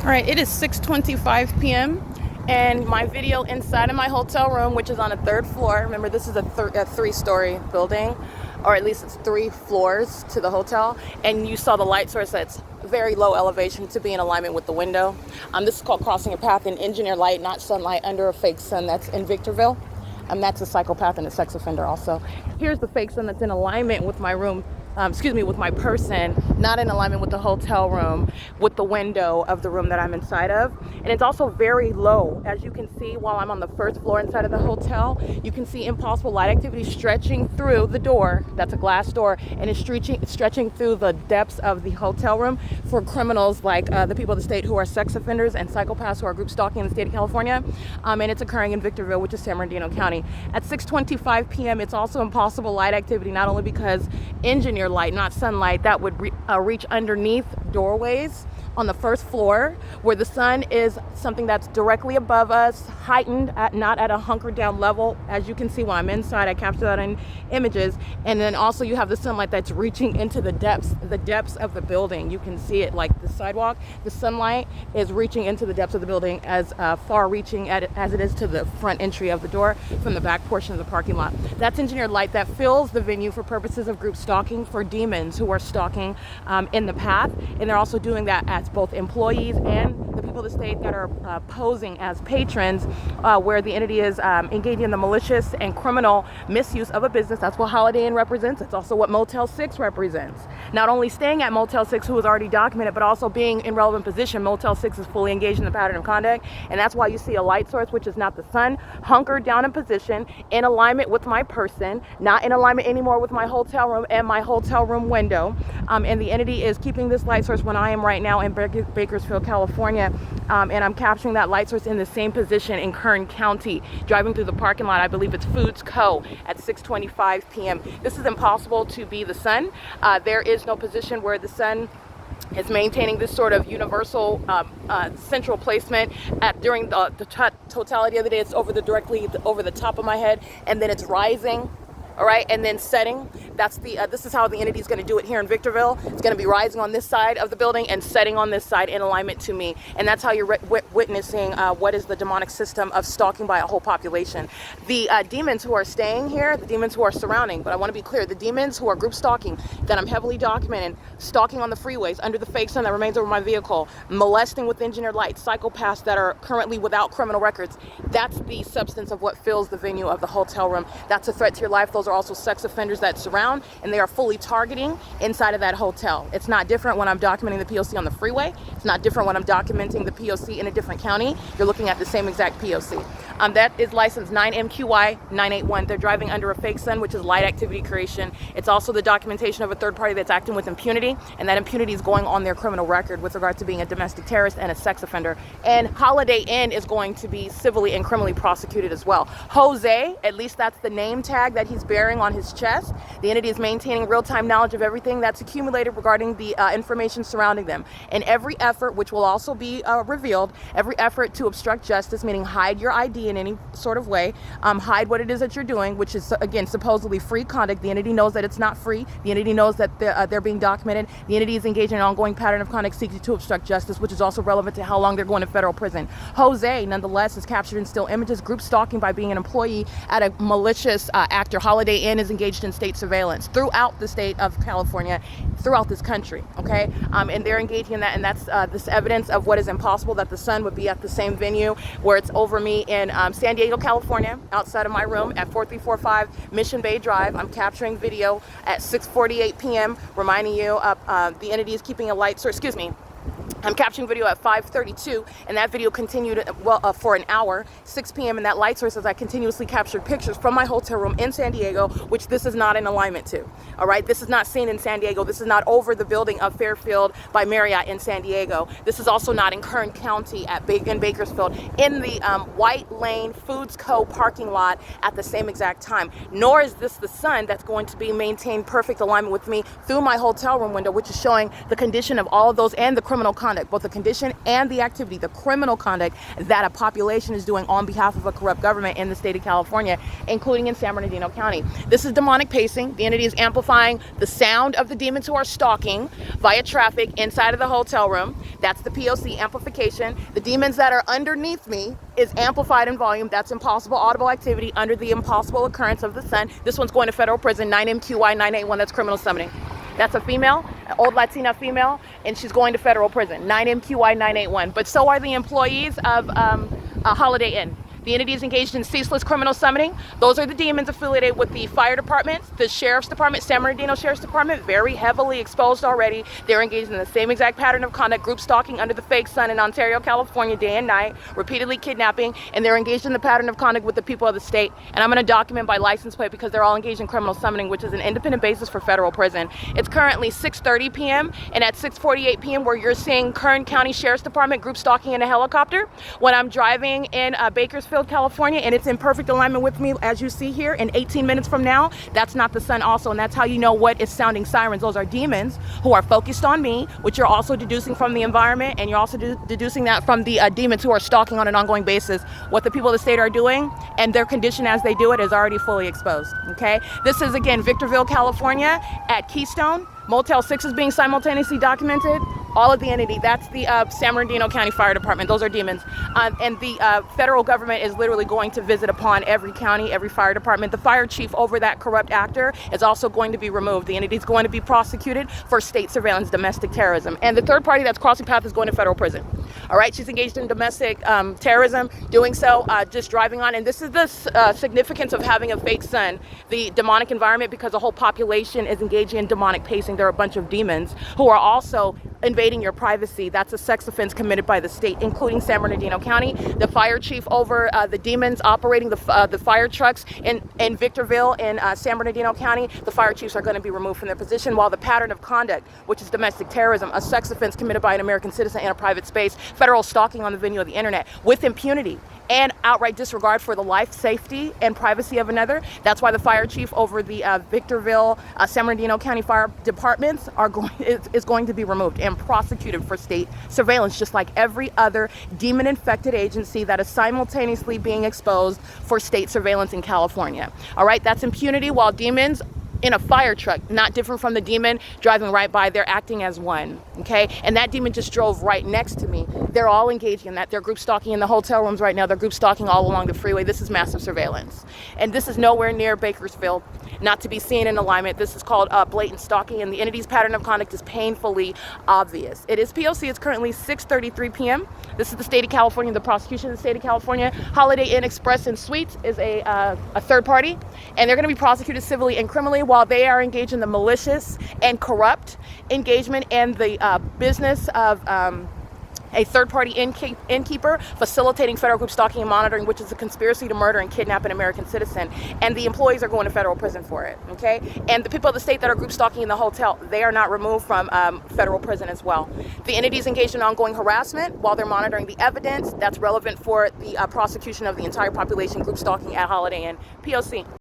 All right, it is 6:25 p.m. and my video inside of my hotel room, which is on a third floor. Remember, this is a three-story building, or at least it's 3 floors to the hotel. And you saw the light source that's very low elevation to be in alignment with the window. This is called crossing a path in engineer light, not sunlight, under a fake sun. That's in Victorville. That's a psychopath and a sex offender also. Here's the fake sun that's in alignment with my room. With my person, not in alignment with the hotel room, with the window of the room that I'm inside of. And it's also very low. As you can see, while I'm on the first floor inside of the hotel, you can see impossible light activity stretching through the door. That's a glass door, and it's stretching through the depths of the hotel room for criminals like the people of the state who are sex offenders and psychopaths who are group stalking in the state of California. And it's occurring in Victorville, which is San Bernardino County. At 6:25 p.m., it's also impossible light activity, not only because engineer light, not sunlight, that would reach underneath doorways on the first floor, where the sun is something that's directly above us, heightened, not at a hunkered down level. As you can see while I'm inside, I capture that in images. And then also you have the sunlight that's reaching into the depths of the building. You can see it like the sidewalk. The sunlight is reaching into the depths of the building, as far reaching as it is to the front entry of the door from the back portion of the parking lot. That's engineered light that fills the venue for purposes of group stalking, for demons who are stalking in the path. And they're also doing that as both employees and the people of the state that are posing as patrons, where the entity is engaging in the malicious and criminal misuse of a business. That's what Holiday Inn represents. It's also what Motel 6 represents. Not only staying at Motel 6, who is already documented, but also being in relevant position. Motel 6 is fully engaged in the pattern of conduct, and that's why you see a light source, which is not the sun, hunkered down in position, in alignment with my person, not in alignment anymore with my hotel room and my hotel room window. And the entity is keeping this light source when I am right now in Bakersfield, California, and I'm capturing that light source in the same position in Kern County, driving through the parking lot. I believe it's Foods Co. at 6:25 p.m. This is impossible to be the sun. There is no position where the sun is maintaining this sort of universal central placement during the totality of the day. It's directly over the top of my head, and then it's rising. All right, and then setting. That's this is how the entity is going to do it here in Victorville. It's going to be rising on this side of the building and setting on this side in alignment to me. And that's how you're witnessing what is the demonic system of stalking by a whole population. The demons who are staying here, the demons who are surrounding, but I want to be clear, the demons who are group stalking that I'm heavily documenting, stalking on the freeways under the fake sun that remains over my vehicle, molesting with engineered light, psychopaths that are currently without criminal records. That's the substance of what fills the venue of the hotel room. That's a threat to your life. Those are also sex offenders that surround, and they are fully targeting inside of that hotel. It's not different when I'm documenting the P.O.C. on the freeway. It's not different when I'm documenting the P.O.C. in a different county. You're looking at the same exact P.O.C. That is license 9MQY 981. They're driving under a fake sun, which is light activity creation. It's also the documentation of a third party that's acting with impunity, and that impunity is going on their criminal record with regard to being a domestic terrorist and a sex offender. And Holiday Inn is going to be civilly and criminally prosecuted as well. Jose, at least that's the name tag that he's bearing on his chest. The entity is maintaining real-time knowledge of everything that's accumulated regarding the information surrounding them. And every effort, which will also be revealed, every effort to obstruct justice, meaning hide your ID in any sort of way, hide what it is that you're doing, which is, again, supposedly free conduct. The entity knows that it's not free. The entity knows that they're being documented. The entity is engaged in an ongoing pattern of conduct seeking to obstruct justice, which is also relevant to how long they're going to federal prison. Jose, nonetheless, is captured in still images, group stalking by being an employee at a malicious actor. Holiday Inn is engaged in state surveillance throughout the state of California, throughout this country, okay? And they're engaging in that, and that's this evidence of what is impossible, that the sun would be at the same venue where it's over me in San Diego, California, outside of my room at 4345 Mission Bay Drive. I'm capturing video at 6:48 p.m., reminding you the entity is keeping a light source, I'm capturing video at 5:32, and that video continued for an hour, 6 p.m. And that light source, as I continuously captured pictures from my hotel room in San Diego, which this is not in alignment to. All right, this is not seen in San Diego. This is not over the building of Fairfield by Marriott in San Diego. This is also not in Kern County in Bakersfield in the White Lane Foods Co. parking lot at the same exact time. Nor is this the sun that's going to be maintained perfect alignment with me through my hotel room window, which is showing the condition of all of those and the criminal conduct conduct, both the condition and the activity, the criminal conduct that a population is doing on behalf of a corrupt government in the state of California, including in San Bernardino County. This is demonic pacing. The entity is amplifying the sound of the demons who are stalking via traffic inside of the hotel room. That's the P.O.C. amplification. The demons that are underneath me is amplified in volume. That's impossible audible activity under the impossible occurrence of the sun. This one's going to federal prison, 9MQY981. That's criminal summoning. That's a female, an old Latina female, and she's going to federal prison, 9MQY981. But so are the employees of Holiday Inn. The entity is engaged in ceaseless criminal summoning. Those are the demons affiliated with the fire department, the sheriff's department, San Bernardino Sheriff's Department, very heavily exposed already. They're engaged in the same exact pattern of conduct, group stalking under the fake sun in Ontario, California, day and night, repeatedly kidnapping, and they're engaged in the pattern of conduct with the people of the state. And I'm going to document by license plate because they're all engaged in criminal summoning, which is an independent basis for federal prison. It's currently 6:30 p.m. and at 6:48 p.m. where you're seeing Kern County Sheriff's Department group stalking in a helicopter. When I'm driving in Bakersfield, California, and it's in perfect alignment with me, as you see here, in 18 minutes from now, that's not the sun also, and that's how you know what is sounding sirens. Those are demons who are focused on me, which you're also deducing from the environment, and you're also deducing that from the demons who are stalking on an ongoing basis. What the people of the state are doing and their condition as they do it is already fully exposed. Okay, this is again Victorville, California, at Keystone. Motel 6 is being simultaneously documented. All of the entity, that's the San Bernardino County Fire Department. Those are demons. And the federal government is literally going to visit upon every county, every fire department. The fire chief over that corrupt actor is also going to be removed. The entity is going to be prosecuted for state surveillance, domestic terrorism. And the third party that's crossing path is going to federal prison. All right, she's engaged in domestic terrorism, doing so, just driving on. And this is the significance of having a fake sun, the demonic environment, because the whole population is engaging in demonic pacing. There are a bunch of demons who are also invading your privacy. That's a sex offense committed by the state, including San Bernardino County. The fire chief over the demons operating the fire trucks in Victorville in San Bernardino County, the fire chiefs are going to be removed from their position, while the pattern of conduct, which is domestic terrorism, a sex offense committed by an American citizen in a private space, federal stalking on the venue of the internet with impunity, and outright disregard for the life, safety, and privacy of another. That's why the fire chief over the Victorville, San Bernardino County Fire Departments is going to be removed and prosecuted for state surveillance, just like every other demon-infected agency that is simultaneously being exposed for state surveillance in California. All right, that's impunity, while demons in a fire truck, not different from the demon driving right by, they're acting as one, okay? And that demon just drove right next to me. They're all engaging in that. They're group stalking in the hotel rooms right now. They're group stalking all along the freeway. This is massive surveillance. And this is nowhere near Bakersfield, not to be seen in alignment. This is called blatant stalking, and the entity's pattern of conduct is painfully obvious. It is P.O.C. It's currently 6:33 p.m. This is the state of California, the prosecution of the state of California. Holiday Inn Express and Suites is a third party, and they're going to be prosecuted civilly and criminally while they are engaged in the malicious and corrupt engagement and the business of a third-party innkeeper facilitating federal group stalking and monitoring, which is a conspiracy to murder and kidnap an American citizen. And the employees are going to federal prison for it, okay? And the people of the state that are group stalking in the hotel, they are not removed from federal prison as well. The entity is engaged in ongoing harassment while they're monitoring the evidence that's relevant for the prosecution of the entire population group stalking at Holiday Inn. P.O.C.